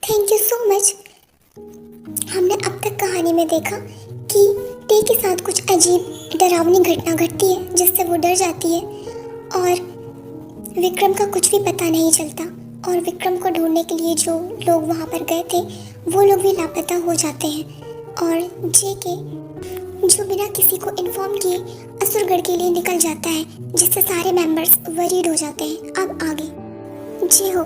Thank you so much. हमने अब तक कहानी में देखा कि टे के साथ कुछ अजीब डरावनी घटना घटती है जिससे वो डर जाती है और विक्रम का कुछ भी पता नहीं चलता और विक्रम को ढूंढने के लिए जो लोग वहाँ पर गए थे वो लोग भी लापता हो जाते हैं और जेके जो बिना किसी को इन्फॉर्म किए असुरगढ़ के लिए निकल जाता है जिससे सारे मेंबर्स वरीड हो जाते हैं। अब आगे जी हो,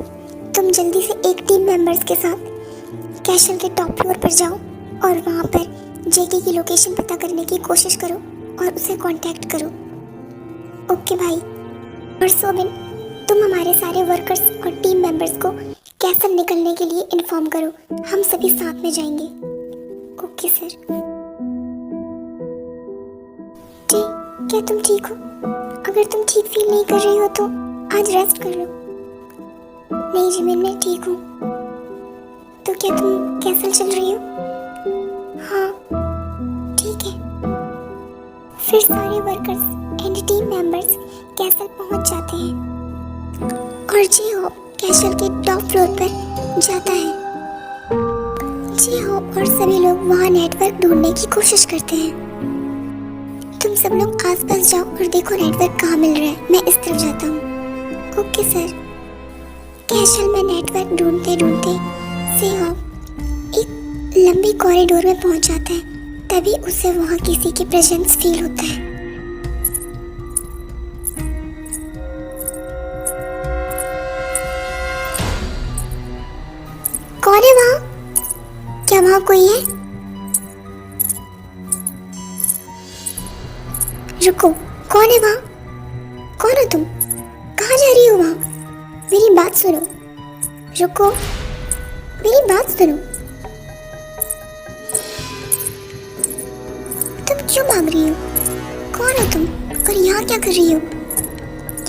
तुम जल्दी से एक टीम मेंबर्स के साथ कैशल के टॉप फ्लोर पर जाओ और वहाँ पर जेके की लोकेशन पता करने की कोशिश करो और उसे कांटेक्ट करो। ओके भाई। और सोबिन, तुम हमारे सारे वर्कर्स और टीम मेंबर्स को कैसल निकलने के लिए इन्फॉर्म करो, हम सभी साथ में जाएंगे। Okay sir. क्या तुम ठीक हो? अगर तुम ठीक फील नहीं कर रही हो तो आज रेस्ट कर लो। नहीं जिमिन, मैं ठीक हूँ। तो क्या तुम कैसल चल रही हो? हाँ ठीक है। फिर सारे workers and team members castle पहुंच जाते हैं और जी हो कैसल के टॉप फ्लोर पर जाता है। जी हो और सभी लोग वहाँ नेटवर्क ढूंढने की कोशिश करते हैं। तुम सब लोग आसपास जाओ और देखो नेटवर्क कहाँ मिल रहा है, मैं इस तरफ जाता हूँ। Okay sir. कैशल में नेटवर्क ढूंढते ढूंढते सीहो एक लंबी कॉरिडोर में पहुंच जाता है। तभी उसे वहाँ किसी की प्रेजेंस फील होता है। कौन है वहाँ? क्या वहाँ कोई है? रुको, कौन है वहाँ? कौन हो तुम? कहाँ जा रही हो वहाँ? मेरी बात सुनो। रुको, मेरी बात सुनो। तुम क्यों भाग रही हो? कौन हो तुम और यहाँ क्या कर रही हो?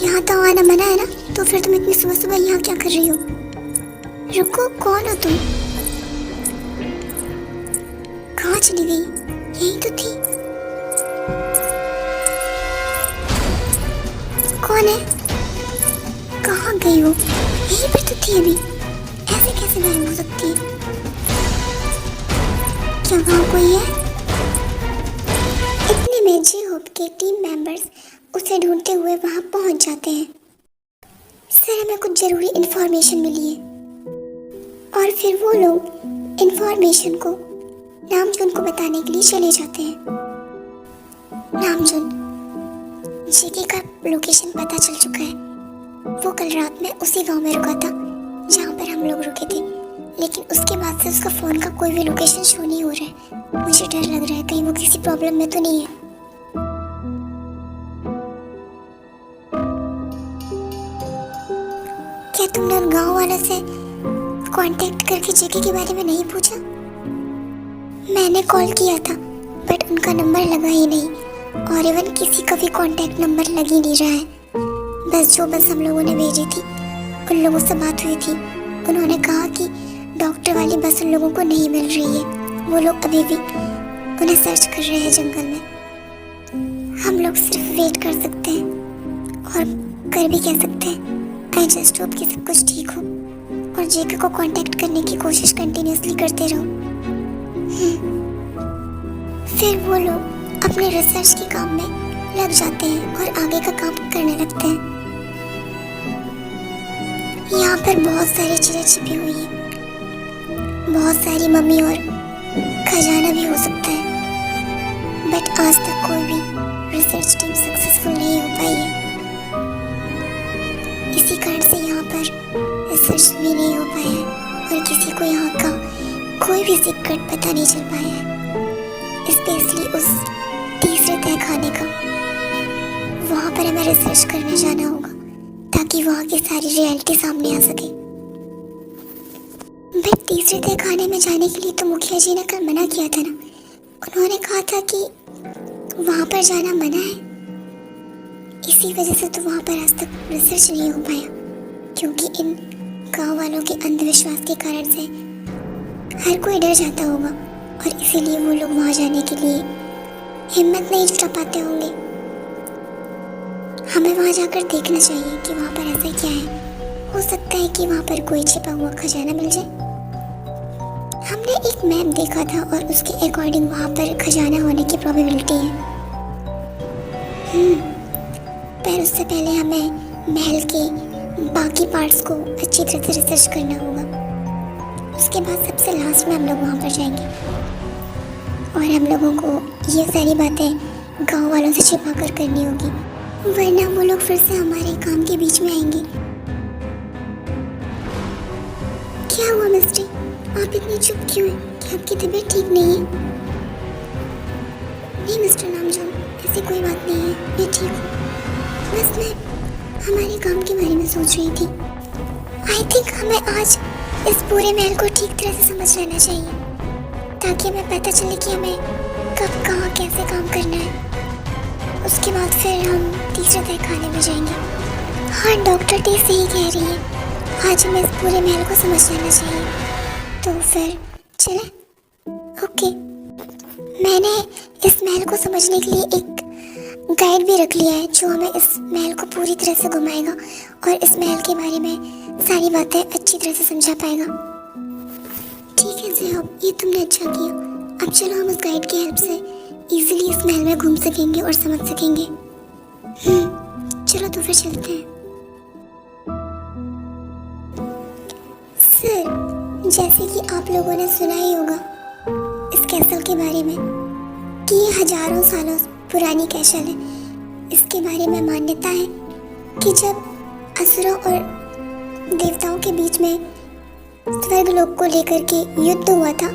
यहाँ तो आना मना है ना, तो फिर तुम इतनी सुबह सुबह यहाँ क्या कर रही हो? रुको, कौन हो तुम? कहाँ चली गई? यहीं तो थी। कौन है? कहाँ गई हो? यहीं पर तो थी अभी। ऐसे कैसे गायब हो सकती है? क्या वहाँ कोई है? इतने में जी होप के टीम मेंबर्स उसे ढूंढते हुए वहाँ पहुँच जाते हैं। सर, हमें कुछ जरूरी इंफॉर्मेशन मिली है। और फिर वो लोग इंफॉर्मेशन को नामजुन को बताने के लिए चले जाते हैं। नामजुन, जेके का लोकेशन पता चल चुका है। वो कल रात में उसी गांव में रुका था जहाँ पर हम लोग रुके थे, लेकिन उसके बाद से उसका फोन का कोई भी लोकेशन शो नहीं हो रहा है। मुझे डर लग रहा है कहीं वो किसी प्रॉब्लम में तो नहीं है। क्या तुमने उन गांव वालों से कांटेक्ट करके जेके के बारे में नहीं पूछा? मैंने कॉल किया था बट उनका नंबर लगा ही नहीं और इवन किसी का भी कांटेक्ट नंबर लग ही नहीं रहा है। बस हम लोगों ने भेजी थी उन लोगों से बात हुई थी। उन्होंने कहा कि डॉक्टर वाली बस उन लोगों को नहीं मिल रही है। वो लोग अभी भी उन्हें सर्च कर रहे हैं जंगल में। हम लोग सिर्फ वेट कर सकते हैं और कर भी कह सकते हैं। आई जस्ट होप कि सब कुछ ठीक हो और जेके को कांटेक्ट करने की कोशिश कंटिन्यूअसली करते रहो। फिर वो लोग अपने रिसर्च के काम में लग जाते हैं और आगे का काम करने लगते हैं। यहाँ पर बहुत सारी चीजें छिपी हुई हैं। बहुत सारी मम्मी और खजाना भी हो सकता है बट आज तक कोई भी रिसर्च टीम सक्सेसफुल नहीं हो पाई है। इसी कारण से यहाँ पर रिसर्च भी नहीं हो पाया है और किसी को यहाँ का कोई भी सीक्रेट पता नहीं चल पाया है। स्पेशली उस तीसरे तहखाने का। वहाँ पर हमें रिसर्च करने जाना होगा ताकि वहाँ की सारी रियलिटी सामने आ सके। बट तीसरे तहखाने में जाने के लिए तो मुखिया जी ने कल मना किया था ना। उन्होंने कहा था कि वहाँ पर जाना मना है। इसी वजह से तो वहाँ पर आज तक रिसर्च नहीं हो पाया, क्योंकि इन गांव वालों के अंधविश्वास के कारण से हर कोई डर जाता होगा और इसीलिए वो लोग वहाँ जाने के लिए हिम्मत नहीं जुटा पाते होंगे। हमें वहाँ जाकर देखना चाहिए कि वहाँ पर ऐसा क्या है। हो सकता है कि वहाँ पर कोई छिपा हुआ खजाना मिल जाए। हमने एक मैप देखा था और उसके अकॉर्डिंग वहाँ पर खजाना होने की प्रोबेबिलिटी है। पर उससे पहले हमें महल के बाकी पार्ट्स को अच्छी तरह से रिसर्च करना होगा। उसके बाद सबसे लास्ट में हम लोग वहाँ पर जाएंगे और हम लोगों को ये सारी बातें गांव वालों से छिपा कर करनी होगी, वरना वो लोग फिर से हमारे काम के बीच में आएंगे। क्या हुआ मिस्टर, आप इतने चुप क्यों हैं? क्या आपकी तबीयत ठीक नहीं है? नहीं मिस्टर नामजोन, ऐसी कोई बात नहीं है, मैं ठीक हूँ। बस मैं हमारे काम के बारे में सोच रही थी। आई थिंक हमें आज इस पूरे महल को ठीक तरह से समझ लेना चाहिए, ताकि हमें पता चले कि हमें कब कहाँ कैसे काम करना है। उसके बाद फिर हम तीसरे तहखाने में जाएंगे। हाँ, डॉक्टर टी सही कह रही है, आज हमें इस पूरे महल को समझ लेना चाहिए। तो फिर चले? ओके। मैंने इस महल को समझने के लिए एक गाइड भी रख लिया है, जो हमें इस महल को पूरी तरह से घुमाएगा और इस महल के बारे में सारी बातें अच्छी तरह से समझा पाएगा। ठीक है ज़ेहब, ये तुमने अच्छा किया। अब चलो हम उस गाइड की हेल्प से इजीली इस महल में घूम सकेंगे और समझ सकेंगे। चलो तो फिर चलते हैं। सर, जैसे कि आप लोगों ने सुना ही होगा इस कैसल के बारे में कि ये हजारों सालों पुरानी कैसल है। इसके बारे में मान्यता है कि जब असुरों और देवताओं के बीच में स्वर्गलोक को लेकर के युद्ध हुआ था,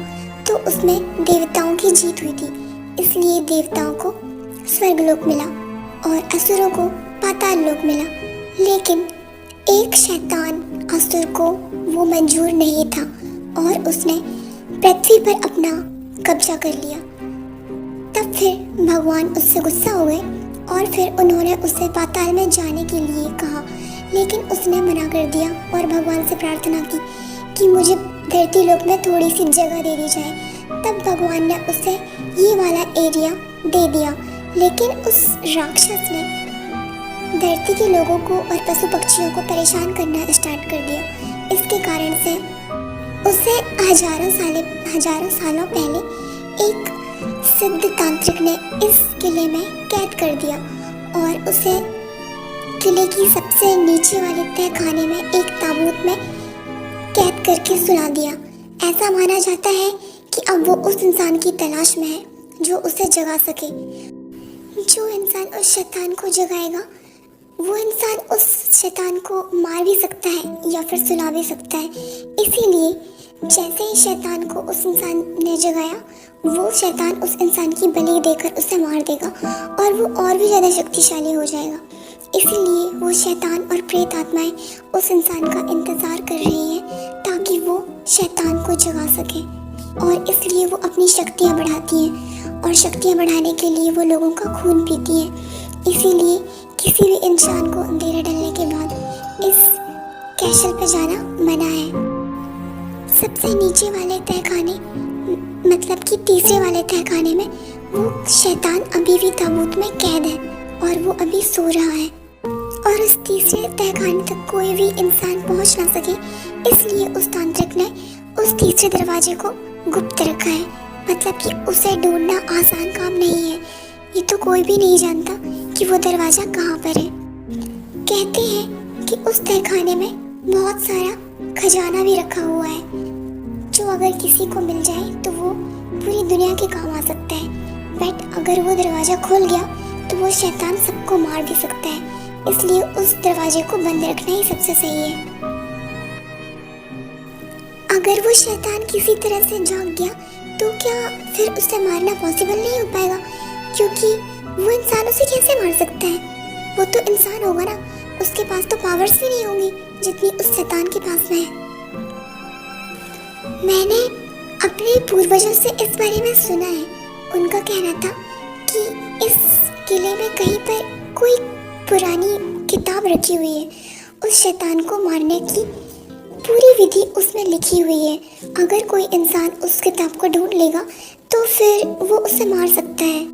तो उसमें देवताओं की जीत हुई थी। इसलिए देवताओं को स्वर्गलोक मिला और असुरों को पाताल लोक मिला। लेकिन एक शैतान असुर को वो मंजूर नहीं था और उसने पृथ्वी पर अपना कब्जा कर लिया। तब फिर भगवान उससे गुस्सा हो गए और फिर उन्होंने उससे पाताल में जाने के लिए कहा, लेकिन उसने मना कर दिया और भगवान से प्रार्थना की कि मुझे धरती लोक में थोड़ी सी जगह दे दी जाए। तब भगवान ने उसे ये वाला एरिया दे दिया, लेकिन उस राक्षस ने धरती के लोगों को और पशु पक्षियों को परेशान करना स्टार्ट कर दिया। इसके कारण से उसे हजारों सालों पहले एक सिद्ध तांत्रिक ने इस किले में कैद कर दिया और उसे किले की सबसे नीचे वाले तहखाने में एक ताबूत में कैद करके सुला दिया। ऐसा माना जाता है कि अब वो उस इंसान की तलाश में है जो उसे जगा सके। जो इंसान उस शैतान को जगाएगा, वो इंसान उस शैतान को मार भी सकता है या फिर सुला भी सकता है। इसीलिए जैसे ही शैतान को उस इंसान ने जगाया, वो शैतान उस इंसान की बलि देकर उसे मार देगा और वो और भी ज़्यादा शक्तिशाली हो जाएगा। इसीलिए वो शैतान और प्रेत आत्माएं उस इंसान का इंतज़ार कर रही हैं ताकि वो शैतान को जगा सके, और इसलिए वो अपनी शक्तियाँ बढ़ाती हैं और शक्तियाँ बढ़ाने के लिए वो लोगों का खून पीती हैं। इसीलिए किसी भी इंसान को अंधेरा डलने के बाद इस कैसल पे जाना मना है। सबसे नीचे वाले तहखाने, मतलब कि तीसरे वाले तहखाने में वो शैतान अभी भी ताबूत में कैद है और वो अभी सो रहा है और उस तीसरे तहखाने तक कोई भी इंसान पहुंच ना सके। इसलिए उस तांत्रिक ने उस तीसरे दरवाजे को गुप्त रखा है, मतलब कि उसे ढूंढना आसान काम नहीं है। ये तो कोई भी नहीं जानता कि वो दरवाज़ा कहाँ पर है। कहते हैं कि उस तहखाने में बहुत सारा खजाना भी रखा हुआ है, जो अगर किसी को मिल जाए तो वो पूरी दुनिया के काम आ सकता है। बट अगर वो दरवाज़ा खुल गया तो वो शैतान सबको मार भी सकता है। इसलिए उस दरवाजे को बंद रखना ही सबसे सही है। अगर वो शैतान किसी तरह से जाग गया तो क्या फिर उसे मारना पॉसिबल नहीं हो पाएगा, क्योंकि वो इंसान उसे कैसे मार सकता है? वो तो इंसान होगा ना, उसके पास तो पावर्स भी नहीं होंगी जितनी उस शैतान के पास में है। मैंने अपने पूर्वजों से इस बारे में सुना है। उनका कहना था कि इस किले में कहीं पर कोई पुरानी किताब रखी हुई है। उस शैतान को मारने की पूरी विधि उसमें लिखी हुई है। अगर कोई इंसान उस किताब को ढूंढ लेगा तो फिर वो उसे मार सकता है।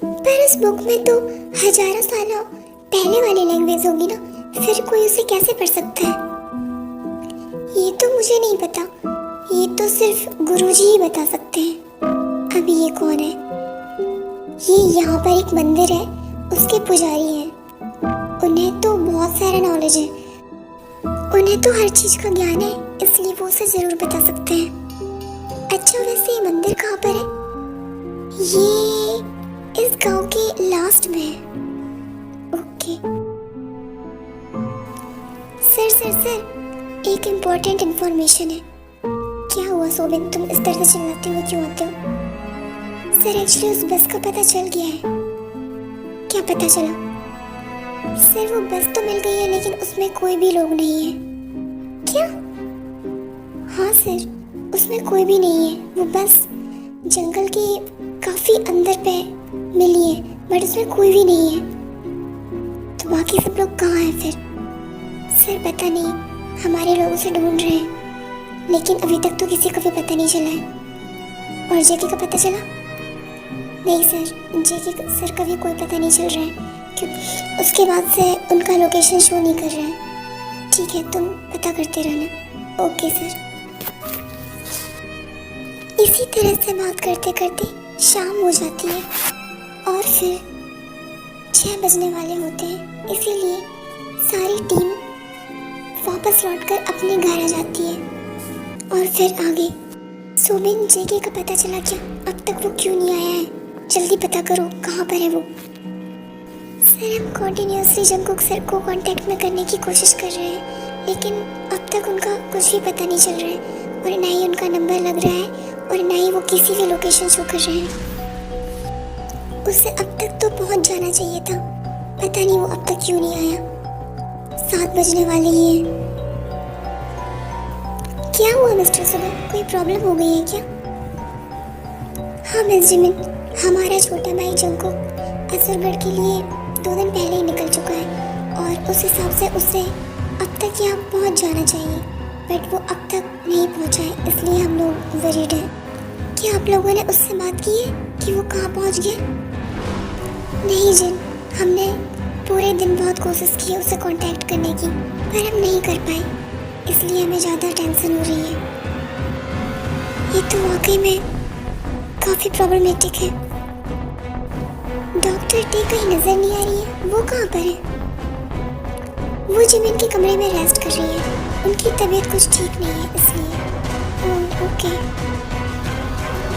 पर इस बुक में तो हजारों सालों पहले वाली लैंग्वेज होगी ना, फिर कोई उसे कैसे पढ़ सकता है? ये तो मुझे नहीं पता। ये तो सिर्फ गुरुजी ही बता सकते हैं। अभी ये कौन है? ये यहाँ पर एक मंदिर है, उसके पुजारी हैं। उन्हें तो बहुत सारा नॉलेज है, उन्हें तो हर चीज का ज्ञान है, इसलिए वो उसे जरूर बता सकते हैं। अच्छा, वैसे ये मंदिर कहाँ पर है? ये इस गांव के लास्ट में है। ओके। सर, एक इम्पोर्टेंट इंफॉर्मेशन है। क्या हुआ सोबिन, तुम इस तरह से चिल्लाते हुए क्यों आते हो? सर, एक्चुअली उस बस का पता चल गया है। क्या पता चला? सर, वो बस तो मिल गई है, लेकिन उसमें कोई भी लोग नहीं है। क्या? हाँ सर, उसमें कोई भी नहीं है। वो बस जंगल के काफी अंदर पे मिली है, बट उसमें कोई भी नहीं है। तो बाकी सब लोग कहाँ हैं फिर? सर, पता नहीं, हमारे लोग उसे ढूंढ रहे हैं, लेकिन अभी तक तो किसी को भी पता नहीं चला है। और जेके का पता चला? नहीं सर, जेके सर का भी कोई पता नहीं चल रहा है, क्योंकि उसके बाद से उनका लोकेशन शो नहीं कर रहा है। ठीक है, तुम पता करते रहना। Okay sir. इसी तरह से बात करते करते शाम हो जाती है और फिर 6 बजने वाले होते हैं, इसीलिए सारी टीम वापस लौटकर अपने घर आ जाती है। और फिर आगे सोबिन, जेके का पता चला क्या? अब तक वो क्यों नहीं आया है? जल्दी पता करो, कहाँ पर है वो? सर, हम कॉन्टिन्यूसली जंगकुक सर को कांटेक्ट में करने की कोशिश कर रहे हैं, लेकिन अब तक उनका कुछ भी पता नहीं चल रहा है, और ना ही उनका नंबर लग रहा है, और ना ही वो किसी भी लोकेशन शो कर रहे हैं। उसे अब तक तो पहुंच जाना चाहिए था, पता नहीं वो अब तक क्यों नहीं आया। 7 बजने वाले ही हैं। क्या हुआ मिस्टर सुबह, कोई प्रॉब्लम हो गई है क्या? हाँ मिस जिमिन, हमारा छोटा भाई जंगकुक असुरगढ़ के लिए 2 दिन पहले ही निकल चुका है, और उस हिसाब से उसे अब तक यहाँ पहुँच जाना चाहिए, बट वो अब तक नहीं पहुँचा है, इसलिए हम लोग वरीड हैं। क्या आप लोगों ने उससे बात की है कि वो कहाँ पहुँच गया? नहीं जिन, हमने पूरे दिन बहुत कोशिश की उसे कांटेक्ट करने की, पर हम नहीं कर पाए, इसलिए हमें ज़्यादा टेंशन हो रही है। ये तो वाकई में काफ़ी प्रॉब्लमेटिक है। डॉक्टर टी कहीं नजर नहीं आ रही है, वो कहाँ पर है? वो जिमिन के कमरे में रेस्ट कर रही है, उनकी तबीयत कुछ ठीक नहीं है इसलिए। Oh okay.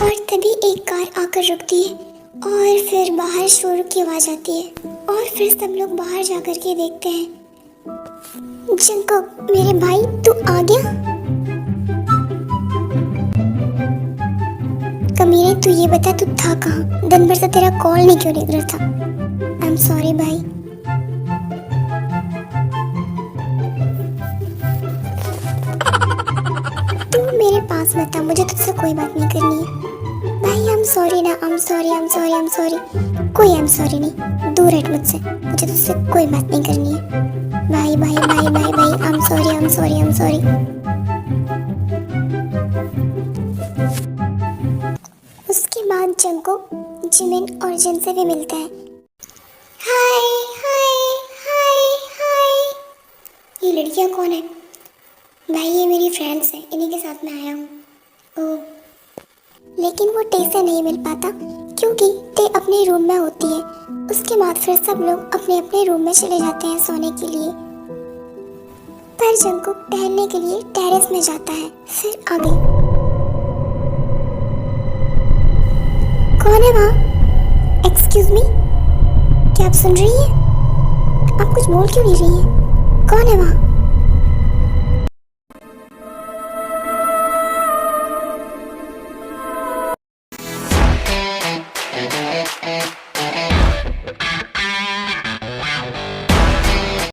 और तभी एक कार आकर रुकती है, और फिर बाहर शोर की आवाज़ आती है, और फिर सब लोग बाहर जाकर के देखते हैं। जंगकुक मेरे भाई, तू आ गया? कमीने, तू ये बता, तू था कहाँ? दिन भर से तेरा कॉल नहीं क्यों लग रहा था? आई एम सॉरी भाई। तू मेरे पास मत आ, मुझे तुझसे कोई बात नहीं करनी है। भाई आई एम सॉरी ना, I am sorry, I am sorry, I am sorry. कोई आई एम सॉरी नहीं, दूर हट मुझसे, मुझे तुझसे कोई बात नहीं करनी है। भाई भाई भाई भाई भाई, I am sorry, I am sorry, I am sorry. उसके बाद जंगकुक जिमिन और जिन से भी मिलता है। हाय हाय हाय हाय। ये लड़कियां कौन है? भाई ये मेरी फ्रेंड्स हैं, इन्हीं के साथ मैं आया हूँ। ओह, लेकिन वो टे से नहीं मिल पाता क्योंकि टे अपने रूम में होती है। उसके बाद फिर सब लोग अपने अपने रूम में चले जाते हैं सोने के लिए। पर जंगकुक टहलने के लिए टेरेस में जाता है। फिर आगे कौन है वहाँ? एक्सक्यूज मी, क्या आप सुन रही हैं? आप कुछ बोल क्यों नहीं रही हैं? कौन है वहाँ?